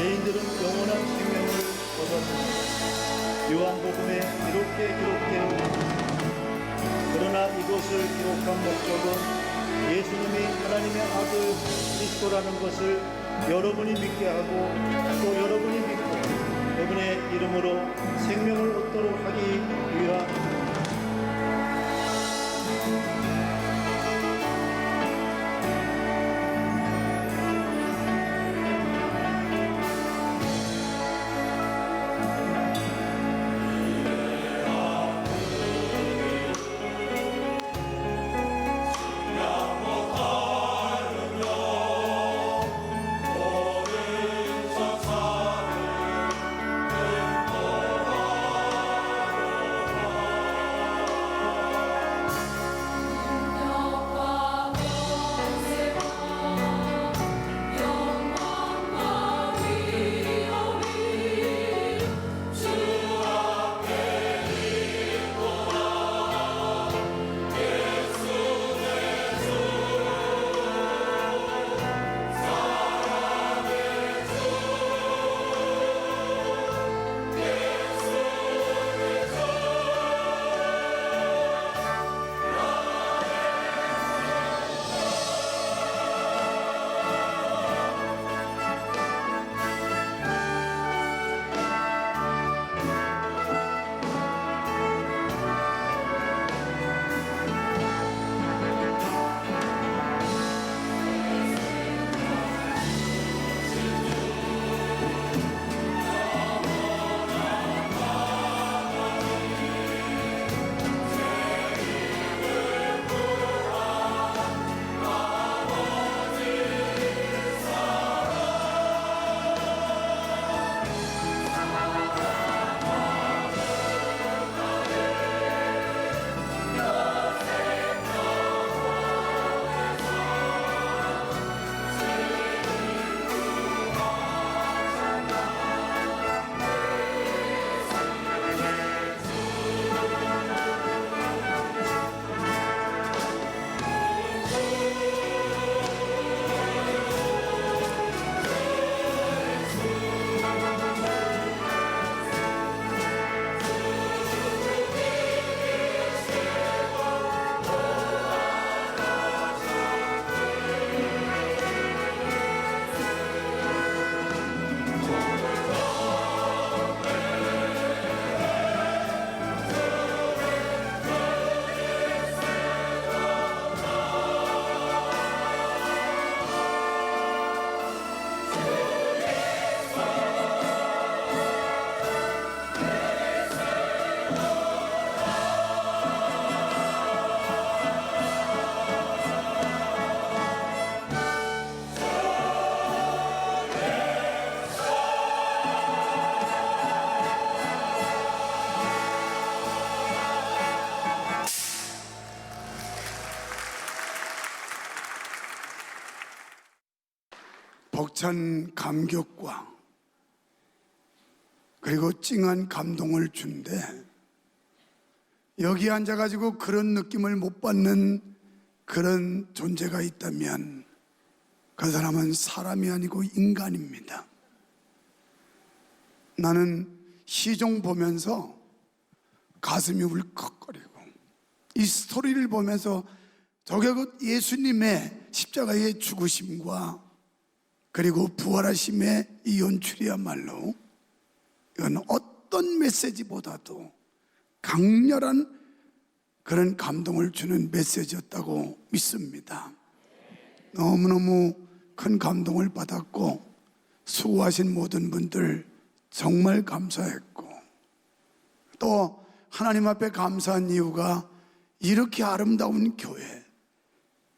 죄인들은 영원한 생명을 얻었으니 요한복음에 이렇게 기록되어 있습니다. 그러나 이것을 기록한 목적은 예수님이 하나님의 아들 그리스도라는 것을 여러분이 믿게 하고 또 여러분이 믿고 그분의 이름으로 생명을 얻도록 하기 위함입니다. 벅찬 감격과 그리고 찡한 감동을 준대 여기 앉아가지고 그런 느낌을 못 받는 그런 존재가 있다면 그 사람은 사람이 아니고 인간입니다. 나는 시종 보면서 가슴이 울컥거리고 이 스토리를 보면서 저게 그 예수님의 십자가의 죽으심과 그리고 부활하심의 이 연출이야말로 이건 어떤 메시지보다도 강렬한 그런 감동을 주는 메시지였다고 믿습니다. 너무너무 큰 감동을 받았고 수고하신 모든 분들 정말 감사했고 또 하나님 앞에 감사한 이유가 이렇게 아름다운 교회,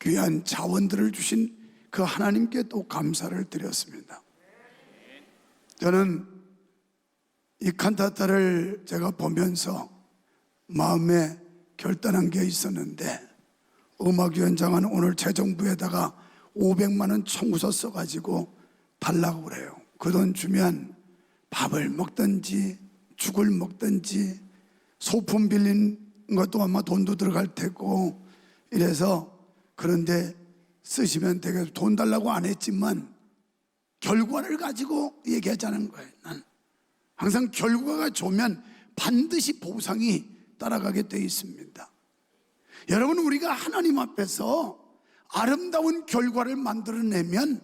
귀한 자원들을 주신 그 하나님께 또 감사를 드렸습니다. 저는 이 칸타타를 제가 보면서 마음에 결단한 게 있었는데 음악위원장은 오늘 재정부에다가 500만 원 청구서 써가지고 달라고 그래요. 그 돈 주면 밥을 먹든지 죽을 먹든지 소품 빌린 것도 아마 돈도 들어갈 테고 이래서 그런데 쓰시면 되게 돈 달라고 안 했지만 결과를 가지고 얘기하자는 거예요. 난 항상 결과가 좋으면 반드시 보상이 따라가게 되어 있습니다. 여러분, 우리가 하나님 앞에서 아름다운 결과를 만들어내면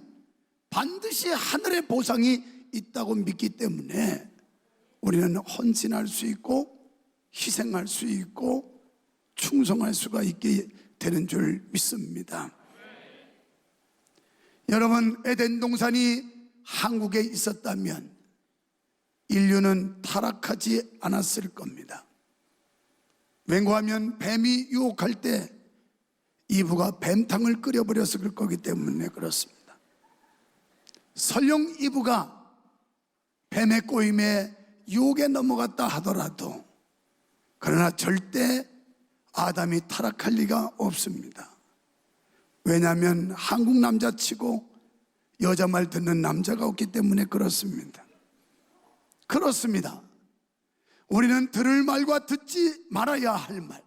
반드시 하늘의 보상이 있다고 믿기 때문에 우리는 헌신할 수 있고 희생할 수 있고 충성할 수가 있게 되는 줄 믿습니다. 여러분, 에덴 동산이 한국에 있었다면 인류는 타락하지 않았을 겁니다. 왜냐하면 뱀이 유혹할 때 이브가 뱀탕을 끓여버렸을 거기 때문에 그렇습니다. 설령 이브가 뱀의 꼬임에 유혹에 넘어갔다 하더라도 그러나 절대 아담이 타락할 리가 없습니다. 왜냐하면 한국 남자치고 여자 말 듣는 남자가 없기 때문에 그렇습니다. 그렇습니다. 우리는 들을 말과 듣지 말아야 할 말,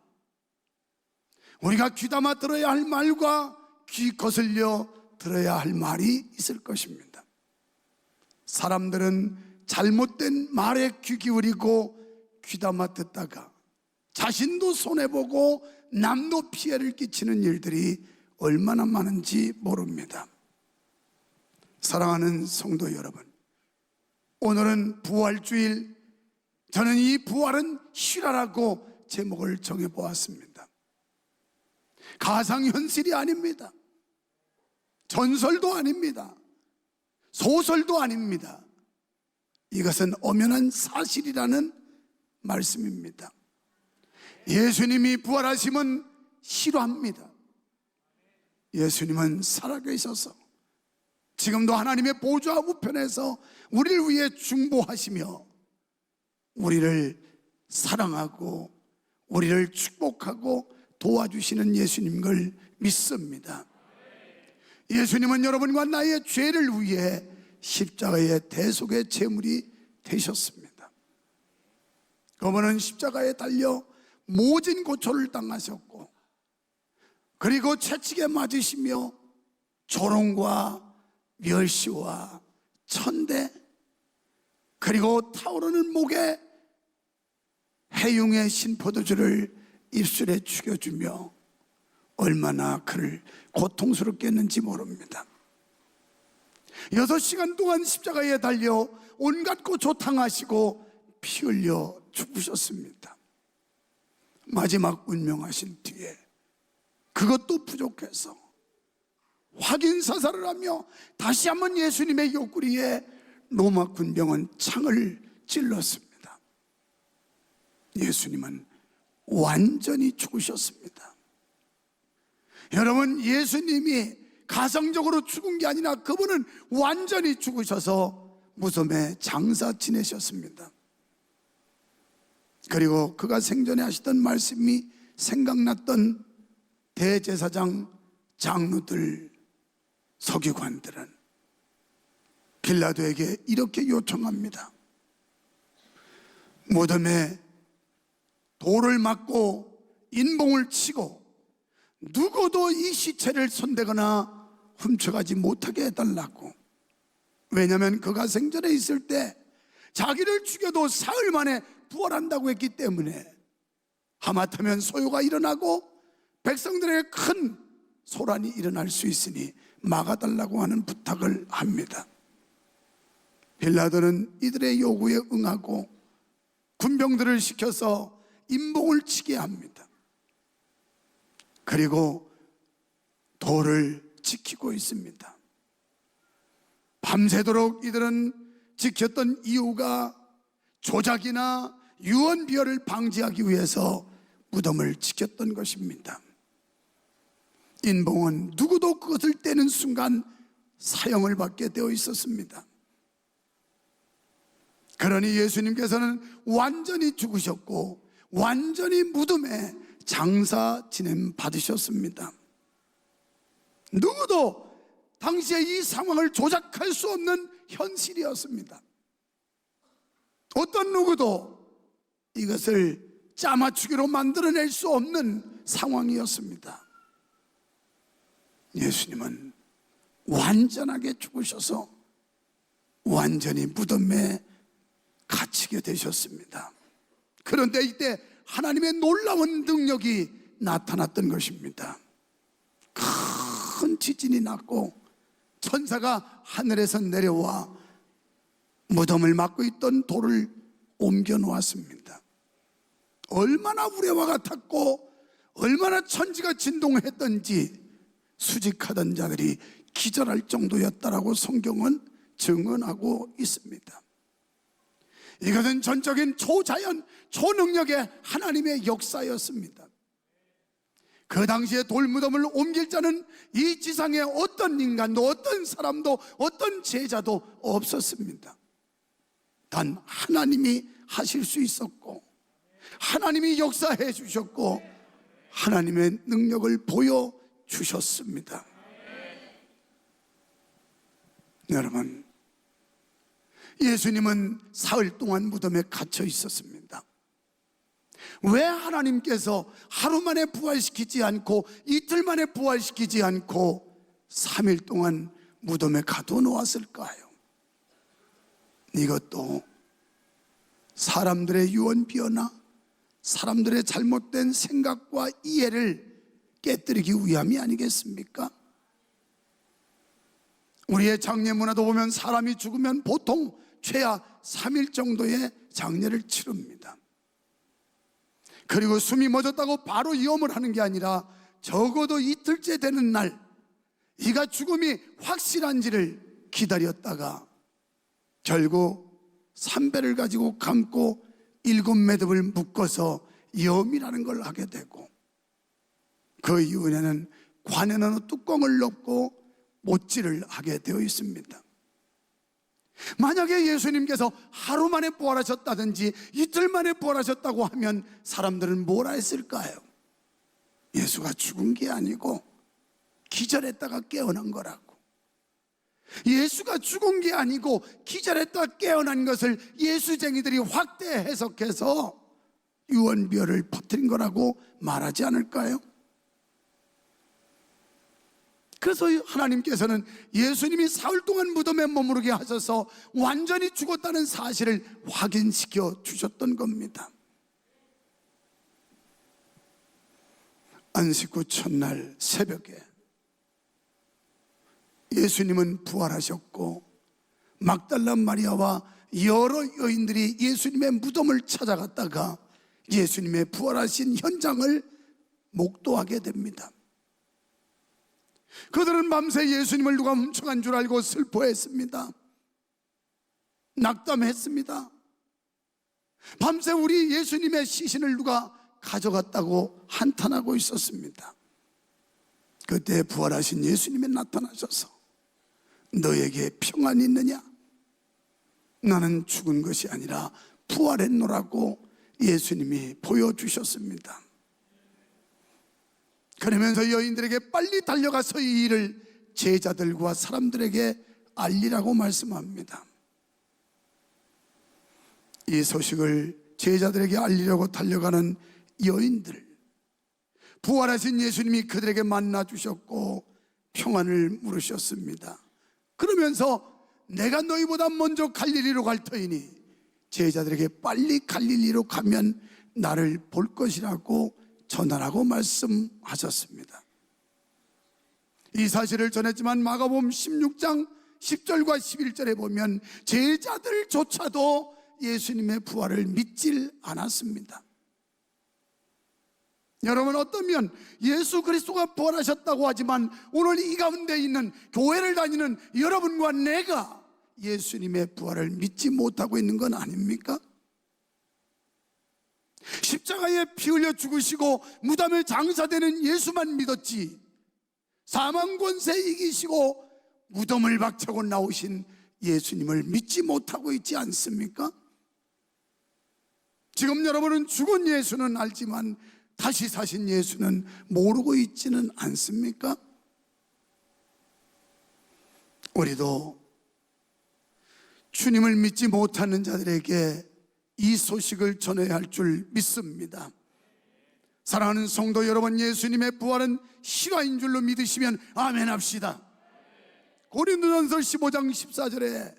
우리가 귀담아 들어야 할 말과 귀 거슬려 들어야 할 말이 있을 것입니다. 사람들은 잘못된 말에 귀 기울이고 귀담아 듣다가 자신도 손해보고 남도 피해를 끼치는 일들이 얼마나 많은지 모릅니다. 사랑하는 성도 여러분, 오늘은 부활주일, 저는 이 부활은 실화라고 제목을 정해보았습니다. 가상현실이 아닙니다. 전설도 아닙니다. 소설도 아닙니다. 이것은 엄연한 사실이라는 말씀입니다. 예수님이 부활하심은 실화입니다. 예수님은 살아계셔서 지금도 하나님의 보좌 우편에서 우리를 위해 중보하시며 우리를 사랑하고 우리를 축복하고 도와주시는 예수님인 걸 믿습니다. 예수님은 여러분과 나의 죄를 위해 십자가의 대속의 제물이 되셨습니다. 그분은 십자가에 달려 모진 고초를 당하셨고 그리고 채찍에 맞으시며 조롱과 멸시와 천대 그리고 타오르는 목에 해융의 신포도주를 입술에 죽여주며 얼마나 그를 고통스럽게 했는지 모릅니다. 6시간 동안 십자가에 달려 온갖 고초 당하시고 피 흘려 죽으셨습니다. 마지막 운명하신 뒤에 그것도 부족해서 확인 사살을 하며 다시 한번 예수님의 옆구리에 로마 군병은 창을 찔렀습니다. 예수님은 완전히 죽으셨습니다. 여러분, 예수님이 가상적으로 죽은 게 아니라 그분은 완전히 죽으셔서 무덤에 장사 지내셨습니다. 그리고 그가 생전에 하시던 말씀이 생각났던 대제사장, 장로들, 서기관들은 빌라도에게 이렇게 요청합니다. 무덤에 돌을 맞고 인봉을 치고 누구도 이 시체를 손대거나 훔쳐가지 못하게 해달라고. 왜냐하면 그가 생전에 있을 때 자기를 죽여도 사흘 만에 부활한다고 했기 때문에 하마터면 소요가 일어나고 백성들에게 큰 소란이 일어날 수 있으니 막아달라고 하는 부탁을 합니다. 빌라도는 이들의 요구에 응하고 군병들을 시켜서 인봉을 치게 합니다. 그리고 돌을 지키고 있습니다. 밤새도록 이들은 지켰던 이유가 조작이나 유언비어를 방지하기 위해서 무덤을 지켰던 것입니다. 인봉은 누구도 그것을 떼는 순간 사형을 받게 되어 있었습니다. 그러니 예수님께서는 완전히 죽으셨고 완전히 무덤에 장사 지냄 받으셨습니다. 누구도 당시에 이 상황을 조작할 수 없는 현실이었습니다. 어떤 누구도 이것을 짜맞추기로 만들어낼 수 없는 상황이었습니다. 예수님은 완전하게 죽으셔서 완전히 무덤에 갇히게 되셨습니다. 그런데 이때 하나님의 놀라운 능력이 나타났던 것입니다. 큰 지진이 났고 천사가 하늘에서 내려와 무덤을 막고 있던 돌을 옮겨 놓았습니다. 얼마나 우레와 같았고 얼마나 천지가 진동했던지 수직하던 자들이 기절할 정도였다라고 성경은 증언하고 있습니다. 이것은 전적인 초자연, 초능력의 하나님의 역사였습니다. 그 당시에 돌무덤을 옮길 자는 이 지상에 어떤 인간도, 어떤 사람도, 어떤 제자도 없었습니다. 단 하나님이 하실 수 있었고, 하나님이 역사해 주셨고, 하나님의 능력을 보여주셨습니다. 여러분, 예수님은 사흘 동안 무덤에 갇혀 있었습니다. 왜 하나님께서 하루 만에 부활시키지 않고 이틀 만에 부활시키지 않고 3일 동안 무덤에 가둬놓았을까요? 이것도 사람들의 유언비어나 사람들의 잘못된 생각과 이해를 깨뜨리기 위함이 아니겠습니까? 우리의 장례 문화도 보면 사람이 죽으면 보통 최하 3일 정도의 장례를 치릅니다. 그리고 숨이 멎었다고 바로 이음을 하는 게 아니라 적어도 이틀째 되는 날 이가 죽음이 확실한지를 기다렸다가 결국 삼배를 가지고 감고 7매듭을 묶어서 염이라는 걸 하게 되고, 그 이후에는 관에는 뚜껑을 넣고 못질을 하게 되어 있습니다. 만약에 예수님께서 하루 만에 부활하셨다든지 이틀 만에 부활하셨다고 하면 사람들은 뭐라 했을까요? 예수가 죽은 게 아니고 기절했다가 깨어난 거라고. 예수가 죽은 게 아니고 기절했다가 깨어난 것을 예수쟁이들이 확대 해석해서 유언비어를 퍼뜨린 거라고 말하지 않을까요? 그래서 하나님께서는 예수님이 사흘 동안 무덤에 머무르게 하셔서 완전히 죽었다는 사실을 확인시켜 주셨던 겁니다. 안식 후 첫날 새벽에 예수님은 부활하셨고 막달라 마리아와 여러 여인들이 예수님의 무덤을 찾아갔다가 예수님의 부활하신 현장을 목도하게 됩니다. 그들은 밤새 예수님을 누가 훔쳐간 줄 알고 슬퍼했습니다. 낙담했습니다. 밤새 우리 예수님의 시신을 누가 가져갔다고 한탄하고 있었습니다. 그때 부활하신 예수님이 나타나셔서 너에게 평안이 있느냐? 나는 죽은 것이 아니라 부활했노라고 예수님이 보여주셨습니다. 그러면서 여인들에게 빨리 달려가서 이 일을 제자들과 사람들에게 알리라고 말씀합니다. 이 소식을 제자들에게 알리려고 달려가는 여인들, 부활하신 예수님이 그들에게 만나 주셨고 평안을 물으셨습니다. 그러면서 내가 너희보다 먼저 갈릴리로 갈 터이니 제자들에게 빨리 갈릴리로 가면 나를 볼 것이라고 전하라고 말씀하셨습니다. 이 사실을 전했지만 마가복음 16장 10절과 11절에 보면 제자들조차도 예수님의 부활을 믿질 않았습니다. 여러분, 어떠면 예수 그리스도가 부활하셨다고 하지만 오늘 이 가운데 있는 교회를 다니는 여러분과 내가 예수님의 부활을 믿지 못하고 있는 건 아닙니까? 십자가에 피 흘려 죽으시고 무덤에 장사되는 예수만 믿었지 사망 권세 이기시고 무덤을 박차고 나오신 예수님을 믿지 못하고 있지 않습니까? 지금 여러분은 죽은 예수는 알지만 다시 사신 예수는 모르고 있지는 않습니까? 우리도 주님을 믿지 못하는 자들에게 이 소식을 전해야 할 줄 믿습니다. 사랑하는 성도 여러분, 예수님의 부활은 실화인 줄로 믿으시면 아멘 합시다. 고린도전서 15장 14절에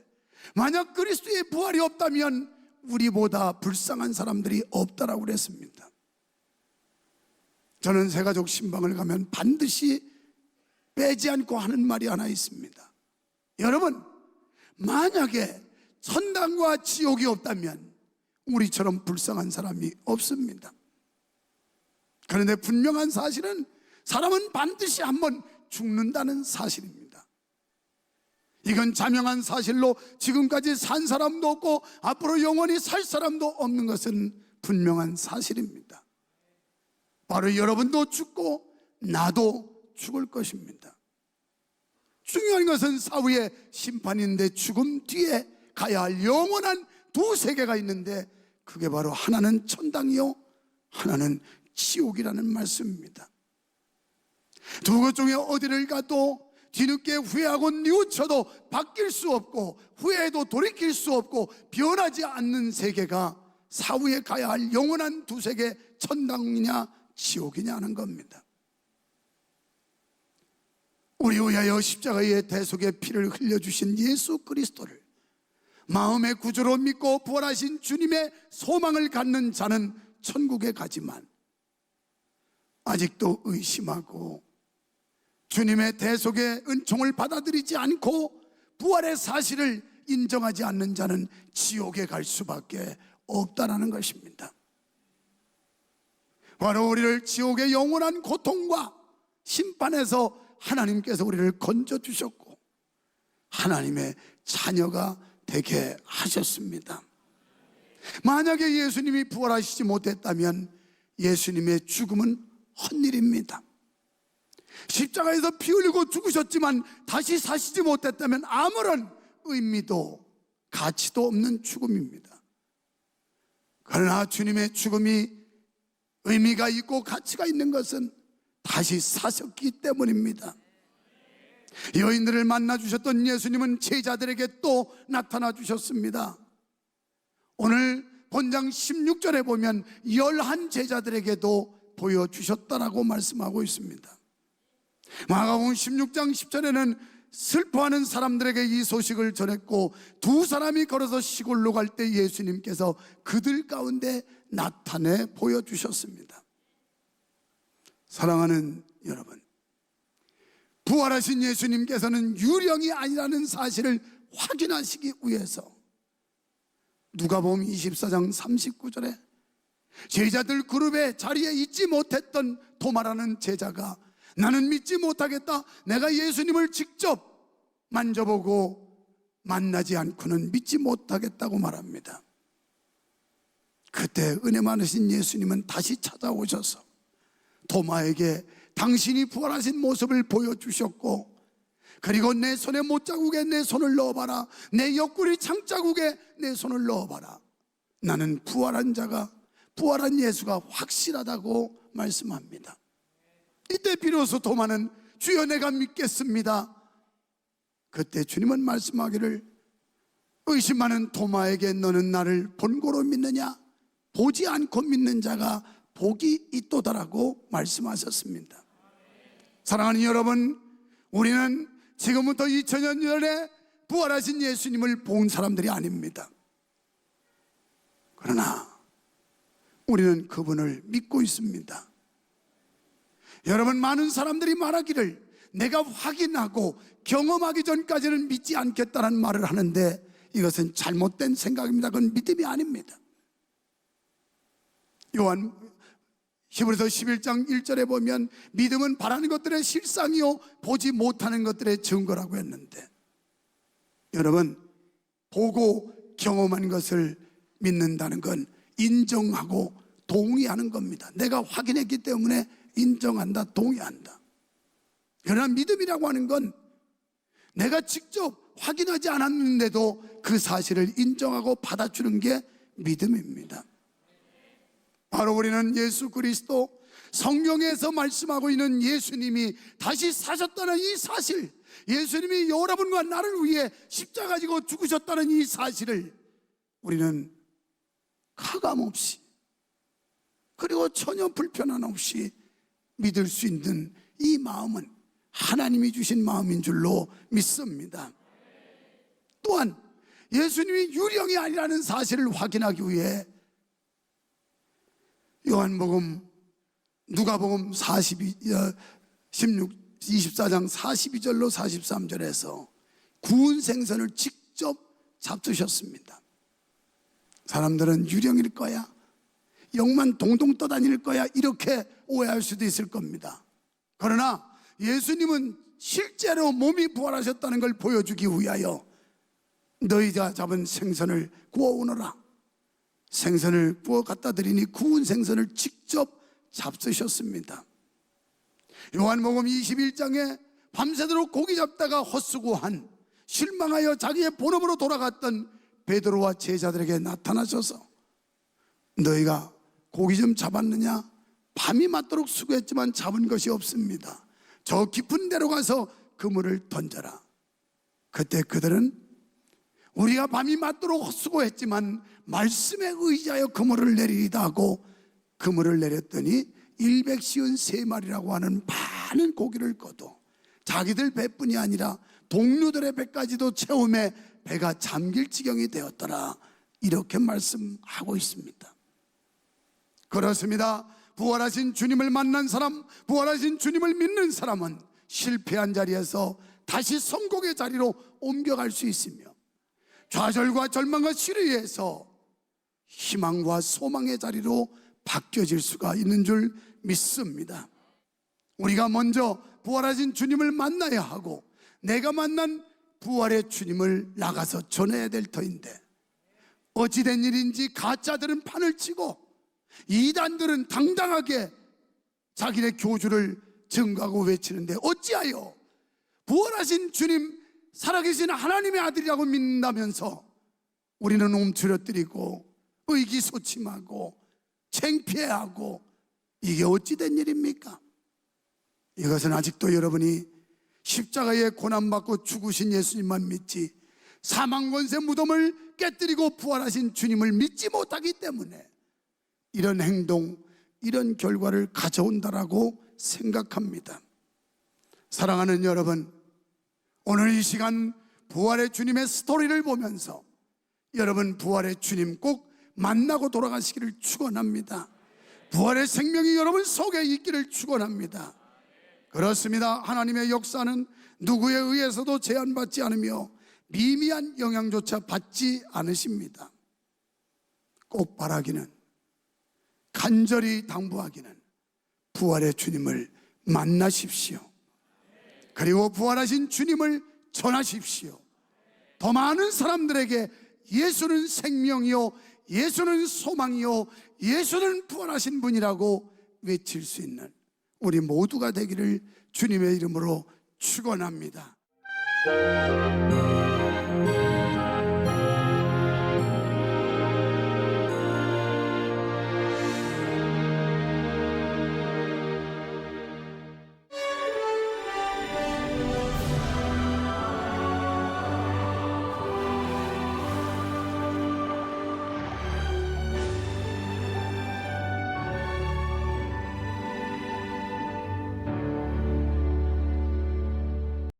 만약 그리스도의 부활이 없다면 우리보다 불쌍한 사람들이 없다라고 그랬습니다. 저는 새가족 신방을 가면 반드시 빼지 않고 하는 말이 하나 있습니다. 여러분, 만약에 천당과 지옥이 없다면 우리처럼 불쌍한 사람이 없습니다. 그런데 분명한 사실은 사람은 반드시 한번 죽는다는 사실입니다. 이건 자명한 사실로 지금까지 산 사람도 없고 앞으로 영원히 살 사람도 없는 것은 분명한 사실입니다. 바로 여러분도 죽고 나도 죽을 것입니다. 중요한 것은 사후의 심판인데 죽음 뒤에 가야 할 영원한 두 세계가 있는데 그게 바로 하나는 천당이요 하나는 지옥이라는 말씀입니다. 두 것 중에 어디를 가도 뒤늦게 후회하고 뉘우쳐도 바뀔 수 없고 후회해도 돌이킬 수 없고 변하지 않는 세계가 사후에 가야 할 영원한 두 세계, 천당이냐 지옥이냐 하는 겁니다. 우리 위하여 십자가의 대속의 피를 흘려주신 예수 그리스도를 마음의 구주로 믿고 부활하신 주님의 소망을 갖는 자는 천국에 가지만 아직도 의심하고 주님의 대속의 은총을 받아들이지 않고 부활의 사실을 인정하지 않는 자는 지옥에 갈 수밖에 없다라는 것입니다. 바로 우리를 지옥의 영원한 고통과 심판에서 하나님께서 우리를 건져주셨고 하나님의 자녀가 되게 하셨습니다. 만약에 예수님이 부활하시지 못했다면 예수님의 죽음은 헛일입니다. 십자가에서 피 흘리고 죽으셨지만 다시 사시지 못했다면 아무런 의미도 가치도 없는 죽음입니다. 그러나 주님의 죽음이 의미가 있고 가치가 있는 것은 다시 사셨기 때문입니다. 여인들을 만나 주셨던 예수님은 제자들에게 또 나타나 주셨습니다. 오늘 본장 16절에 보면 11 제자들에게도 보여주셨다라고 말씀하고 있습니다. 마가복음 16장 10절에는 슬퍼하는 사람들에게 이 소식을 전했고 두 사람이 걸어서 시골로 갈 때 예수님께서 그들 가운데 나타내 보여주셨습니다. 사랑하는 여러분, 부활하신 예수님께서는 유령이 아니라는 사실을 확인하시기 위해서 누가복음 24장 39절에 제자들 그룹의 자리에 있지 못했던 도마라는 제자가 나는 믿지 못하겠다, 내가 예수님을 직접 만져보고 만나지 않고는 믿지 못하겠다고 말합니다. 그때 은혜 많으신 예수님은 다시 찾아오셔서 도마에게 당신이 부활하신 모습을 보여주셨고 그리고 내 손에 못자국에 내 손을 넣어봐라, 내 옆구리 창자국에 내 손을 넣어봐라, 나는 부활한 자가 부활한 예수가 확실하다고 말씀합니다. 이때 비로소 도마는 주여 내가 믿겠습니다. 그때 주님은 말씀하기를 의심 많은 도마에게 너는 나를 본고로 믿느냐, 보지 않고 믿는 자가 복이 있도다라고 말씀하셨습니다. 사랑하는 여러분, 우리는 지금부터 2000년 전에 부활하신 예수님을 본 사람들이 아닙니다. 그러나 우리는 그분을 믿고 있습니다. 여러분, 많은 사람들이 말하기를 내가 확인하고 경험하기 전까지는 믿지 않겠다는 말을 하는데 이것은 잘못된 생각입니다. 그건 믿음이 아닙니다. 히브리서 11장 1절에 보면 믿음은 바라는 것들의 실상이요 보지 못하는 것들의 증거라고 했는데, 여러분, 보고 경험한 것을 믿는다는 건 인정하고 동의하는 겁니다. 내가 확인했기 때문에 인정한다, 동의한다. 그러나 믿음이라고 하는 건 내가 직접 확인하지 않았는데도 그 사실을 인정하고 받아주는 게 믿음입니다. 바로 우리는 예수 그리스도, 성경에서 말씀하고 있는 예수님이 다시 사셨다는 이 사실, 예수님이 여러분과 나를 위해 십자가 지고 죽으셨다는 이 사실을 우리는 가감없이 그리고 전혀 불편함 없이 믿을 수 있는 이 마음은 하나님이 주신 마음인 줄로 믿습니다. 또한 예수님이 유령이 아니라는 사실을 확인하기 위해 요한복음, 누가복음 24장 42절로 43절에서 구운 생선을 직접 잡수셨습니다. 사람들은 유령일 거야, 영만 동동 떠다닐 거야, 이렇게 오해할 수도 있을 겁니다. 그러나 예수님은 실제로 몸이 부활하셨다는 걸 보여주기 위하여 너희가 잡은 생선을 구워오너라, 생선을 구워 갖다 드리니 구운 생선을 직접 잡수셨습니다. 요한복음 21장에 밤새도록 고기 잡다가 헛수고한, 실망하여 자기의 본업으로 돌아갔던 베드로와 제자들에게 나타나셔서 너희가 고기 좀 잡았느냐? 밤이 맞도록 수고했지만 잡은 것이 없습니다. 저 깊은 데로 가서 그물을 던져라. 그때 그들은 우리가 밤이 맞도록 수고했지만 말씀에 의지하여 그물을 내리리다 하고 그물을 내렸더니 153마리라고 하는 많은 고기를 거둬 자기들 배뿐이 아니라 동료들의 배까지도 채움에 배가 잠길 지경이 되었더라, 이렇게 말씀하고 있습니다. 그렇습니다. 부활하신 주님을 만난 사람, 부활하신 주님을 믿는 사람은 실패한 자리에서 다시 성공의 자리로 옮겨갈 수 있으며 좌절과 절망과 시리에서 희망과 소망의 자리로 바뀌어질 수가 있는 줄 믿습니다. 우리가 먼저 부활하신 주님을 만나야 하고 내가 만난 부활의 주님을 나가서 전해야 될 터인데 어찌된 일인지 가짜들은 판을 치고 이단들은 당당하게 자기네 교주를 증거하고 외치는데 어찌하여 부활하신 주님, 살아계신 하나님의 아들이라고 믿는다면서 우리는 움츠러뜨리고 의기소침하고 창피해하고, 이게 어찌된 일입니까? 이것은 아직도 여러분이 십자가에 고난받고 죽으신 예수님만 믿지 사망 권세 무덤을 깨뜨리고 부활하신 주님을 믿지 못하기 때문에 이런 행동, 이런 결과를 가져온다라고 생각합니다. 사랑하는 여러분, 오늘 이 시간 부활의 주님의 스토리를 보면서 여러분 부활의 주님 꼭 만나고 돌아가시기를 축원합니다. 부활의 생명이 여러분 속에 있기를 축원합니다. 그렇습니다. 하나님의 역사는 누구에 의해서도 제한받지 않으며 미미한 영향조차 받지 않으십니다. 꼭 바라기는, 간절히 당부하기는 부활의 주님을 만나십시오. 그리고 부활하신 주님을 전하십시오. 더 많은 사람들에게 예수는 생명이요, 예수는 소망이요, 예수는 부활하신 분이라고 외칠 수 있는 우리 모두가 되기를 주님의 이름으로 축원합니다.